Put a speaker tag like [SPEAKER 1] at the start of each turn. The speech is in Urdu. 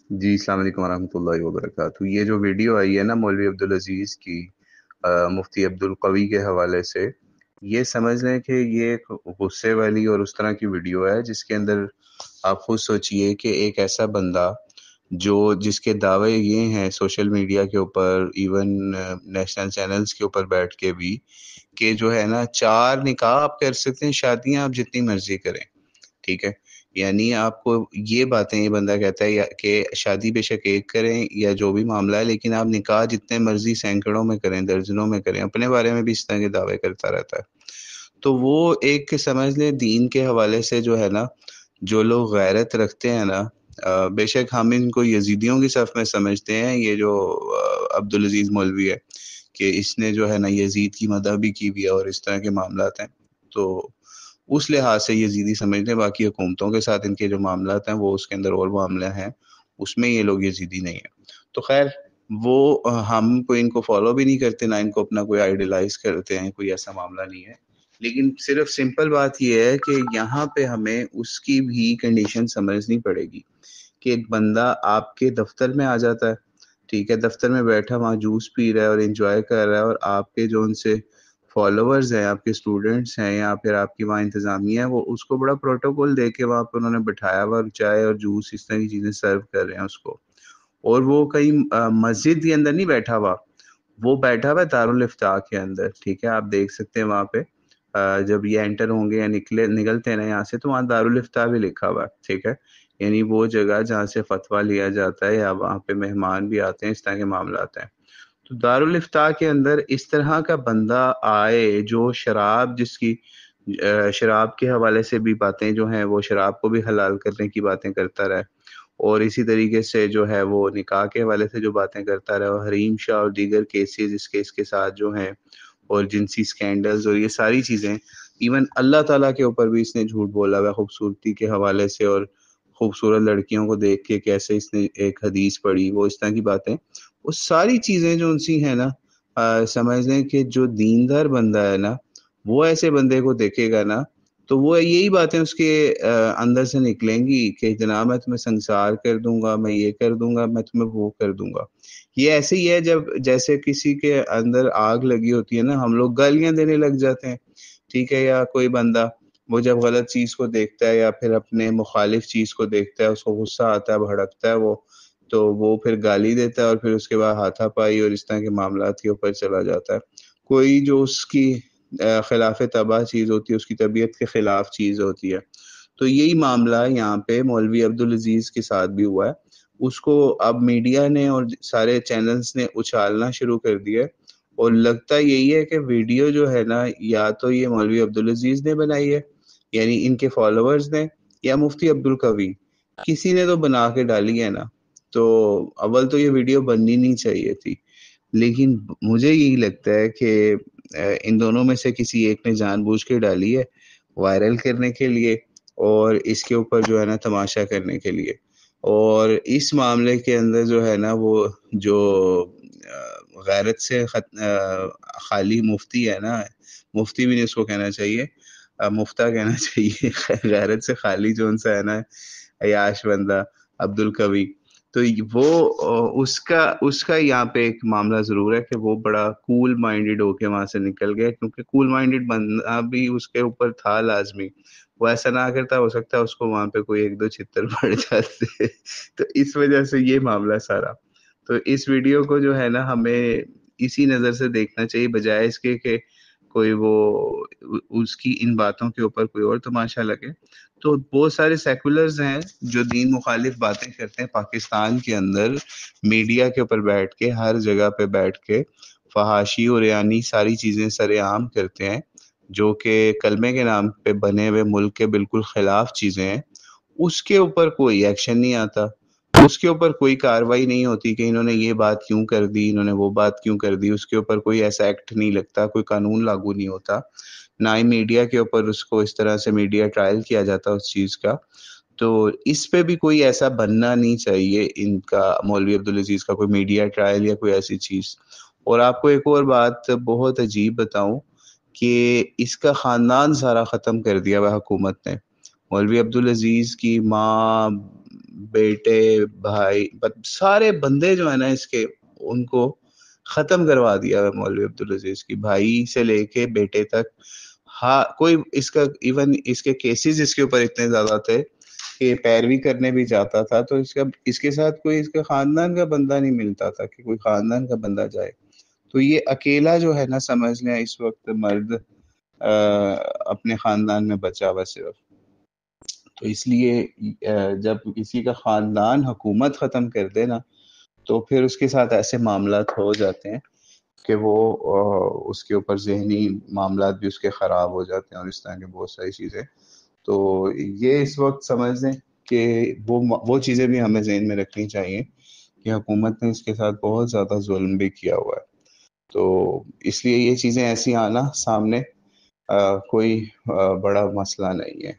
[SPEAKER 1] جی السلام علیکم ورحمۃ اللہ وبرکاتہ۔ یہ جو ویڈیو آئی ہے نا مولوی عبدالعزیز کی مفتی عبدالقوی کے حوالے سے، یہ سمجھ لیں کہ یہ ایک غصے والی اور اس طرح کی ویڈیو ہے جس کے اندر آپ خود سوچئے کہ ایک ایسا بندہ جس کے دعوے یہ ہیں سوشل میڈیا کے اوپر، ایون نیشنل چینلز کے اوپر بیٹھ کے بھی، کہ جو ہے نا 4 نکاح آپ کر سکتے ہیں، شادیاں آپ جتنی مرضی کریں، ٹھیک ہے۔ یعنی آپ کو یہ باتیں یہ بندہ کہتا ہے کہ شادی بے شک ایک کریں یا جو بھی معاملہ ہے، لیکن آپ نکاح جتنے مرضی سینکڑوں میں کریں، درجنوں میں کریں، اپنے بارے میں بھی اس طرح کے دعوے کرتا رہتا ہے۔ تو وہ ایک سمجھ لیں دین کے حوالے سے جو ہے نا، جو لوگ غیرت رکھتے ہیں نا، بے شک ہم ان کو یزیدیوں کی صف میں سمجھتے ہیں، یہ جو عبدالعزیز مولوی ہے کہ اس نے جو ہے نا یزید کی مدح بھی کی بھی ہے اور اس طرح کے معاملات ہیں، تو اس لحاظ سے یزیدی سمجھتے ہیں۔ باقی حکومتوں کے ساتھ ان کے جو معاملات ہیں وہ اس کے اندر اور معاملہ ہیں، اس میں یہ لوگ یزیدی نہیں ہیں۔ تو خیر وہ ہم کوئی ان کو فالو بھی نہیں کرتے، نہ ان کو اپنا کوئی آئیڈیلائز کرتے ہیں، کوئی ایسا معاملہ نہیں ہے، لیکن صرف سمپل بات یہ ہے کہ یہاں پہ ہمیں اس کی بھی کنڈیشن سمجھنی پڑے گی کہ ایک بندہ آپ کے دفتر میں آ جاتا ہے، ٹھیک ہے، دفتر میں بیٹھا وہاں جوس پی رہا ہے اور انجوائے کر رہا ہے، اور آپ کے جو ان سے فالوورز ہیں، آپ کے اسٹوڈنٹس ہیں، یا پھر آپ کی وہاں انتظامیہ ہے، وہ اس کو بڑا پروٹوکول دے کے وہاں پہ انہوں نے بٹھایا ہوا، اور چائے اور جوس اس طرح کی چیزیں سرو کر رہے ہیں اس کو، اور وہ کہیں مسجد کے اندر نہیں بیٹھا ہوا، وہ بیٹھا ہوا ہے دارالفتاح کے اندر، ٹھیک ہے۔ آپ دیکھ سکتے ہیں وہاں پہ جب یہ انٹر ہوں گے یا نکلتے ہیں نا یہاں سے، تو وہاں دارالفتاح بھی لکھا ہوا ہے، ٹھیک ہے، یعنی وہ جگہ جہاں سے فتویٰ لیا جاتا ہے، یا وہاں پہ مہمان بھی آتے ہیں، اس طرح کے معاملات ہیں۔ تو دارالفتاح کے اندر اس طرح کا بندہ آئے جو شراب، جس کی شراب کے حوالے سے بھی باتیں جو ہیں، وہ شراب کو بھی حلال کرنے کی باتیں کرتا رہے، اور اسی طریقے سے جو ہے وہ نکاح کے حوالے سے جو باتیں کرتا رہا، اور حریم شاہ اور دیگر کیسز اس کے ساتھ جو ہیں، اور جنسی سکینڈلز اور یہ ساری چیزیں، ایون اللہ تعالیٰ کے اوپر بھی اس نے جھوٹ بولا ہوا ہے خوبصورتی کے حوالے سے، اور خوبصورت لڑکیوں کو دیکھ کے کیسے اس نے ایک حدیث پڑھی، وہ اس طرح کی باتیں، وہ ساری چیزیں جو ان سی ہیں نا، سمجھ لیں کہ جو دیندار بندہ ہے نا، وہ ایسے بندے کو دیکھے گا نا، تو وہ یہی باتیں اس کے اندر سے نکلیں گی کہ جناب میں تمہیں سنسار کر دوں گا، میں یہ کر دوں گا، میں تمہیں وہ کر دوں گا۔ یہ ایسے ہی ہے جیسے کسی کے اندر آگ لگی ہوتی ہے نا، ہم لوگ گالیاں دینے لگ جاتے ہیں، ٹھیک ہے، یا کوئی بندہ وہ جب غلط چیز کو دیکھتا ہے یا پھر اپنے مخالف چیز کو دیکھتا ہے، اس کو غصہ آتا ہے، بھڑکتا ہے وہ، تو وہ پھر گالی دیتا ہے، اور پھر اس کے بعد ہاتھا پائی اور اس طرح کے معاملات کے اوپر چلا جاتا ہے۔ کوئی جو اس کی خلاف طبع چیز ہوتی ہے، اس کی طبیعت کے خلاف چیز ہوتی ہے، تو یہی معاملہ یہاں پہ مولوی عبدالعزیز کے ساتھ بھی ہوا ہے۔ اس کو اب میڈیا نے اور سارے چینلز نے اچھالنا شروع کر دیا ہے، اور لگتا یہی ہے کہ ویڈیو جو ہے نا، یا تو یہ مولوی عبدالعزیز نے بنائی ہے، یعنی ان کے فالوورز نے، یا مفتی عبدالقوی، کسی نے تو بنا کے ڈالی ہے نا۔ تو اول تو یہ ویڈیو بننی نہیں چاہیے تھی، لیکن مجھے یہی لگتا ہے کہ ان دونوں میں سے کسی ایک نے جان بوجھ کے ڈالی ہے، وائرل کرنے کے لیے، اور اس کے اوپر جو ہے نا تماشا کرنے کے لیے۔ اور اس معاملے کے اندر جو ہے نا، وہ جو غیرت سے خالی مفتی ہے نا، مفتی بھی نہیں اس کو کہنا چاہیے، مفتہ کہنا چاہیے، غیرت سے خالی جو ان سا ہے نا عیاش بندہ عبدالقوی، تو وہ اس کا یہاں پہ ایک معاملہ ضرور ہے کہ وہ بڑا کول مائنڈڈ ہو کے وہاں سے نکل گیا، کیونکہ کول مائنڈڈ بندہ بھی اس کے اوپر تھا لازمی، وہ ایسا نہ کرتا، ہو سکتا ہے اس کو وہاں پہ کوئی ایک دو چھتر پڑ جاتے، تو اس وجہ سے یہ معاملہ سارا۔ تو اس ویڈیو کو جو ہے نا ہمیں اسی نظر سے دیکھنا چاہیے، بجائے اس کے کہ کوئی وہ اس کی ان باتوں کے اوپر کوئی اور تماشا لگے۔ تو بہت سارے سیکولرز ہیں جو دین مخالف باتیں کرتے ہیں پاکستان کے اندر، میڈیا کے اوپر بیٹھ کے، ہر جگہ پہ بیٹھ کے فحاشی اور یعنی ساری چیزیں سر عام کرتے ہیں، جو کہ کلمے کے نام پہ بنے ہوئے ملک کے بالکل خلاف چیزیں ہیں۔ اس کے اوپر کوئی ایکشن نہیں آتا، اس کے اوپر کوئی کاروائی نہیں ہوتی کہ انہوں نے یہ بات کیوں کر دی، انہوں نے وہ بات کیوں کر دی، اس کے اوپر کوئی ایسا ایکٹ نہیں لگتا، کوئی قانون لاگو نہیں ہوتا، نہ ہی میڈیا کے اوپر اس کو اس طرح سے میڈیا ٹرائل کیا جاتا اس چیز کا۔ تو اس پہ بھی کوئی ایسا بننا نہیں چاہیے ان کا، مولوی عبدالعزیز کا کوئی میڈیا ٹرائل یا کوئی ایسی چیز۔ اور آپ کو ایک اور بات بہت عجیب بتاؤں کہ اس کا خاندان سارا ختم کر دیا ہوا حکومت نے۔ مولوی عبدالعزیز کی ماں، بیٹے بھائی سارے بندے جو ہے نا اس کے، ان کو ختم کروا دیا ہے مولوی عبدالعزیز کی، بھائی سے لے کے بیٹے تک۔ ہاں کوئی اس کا ایون اس کے کیسز اس کے اوپر اتنے زیادہ تھے کہ پیروی کرنے بھی جاتا تھا تو اس کے ساتھ کوئی اس کے خاندان کا بندہ نہیں ملتا تھا کہ کوئی خاندان کا بندہ جائے۔ تو یہ اکیلا جو ہے نا سمجھ لیں اس وقت مرد اپنے خاندان میں بچا ہوا صرف۔ تو اس لیے جب کسی کا خاندان حکومت ختم کر دے نا تو پھر اس کے ساتھ ایسے معاملات ہو جاتے ہیں کہ وہ اس کے اوپر ذہنی معاملات بھی اس کے خراب ہو جاتے ہیں اور اس طرح کی بہت ساری چیزیں۔ تو یہ اس وقت سمجھ لیں کہ وہ چیزیں بھی ہمیں ذہن میں رکھنی چاہیے کہ حکومت نے اس کے ساتھ بہت زیادہ ظلم بھی کیا ہوا ہے۔ تو اس لیے یہ چیزیں ایسی آنا سامنے کوئی بڑا مسئلہ نہیں ہے۔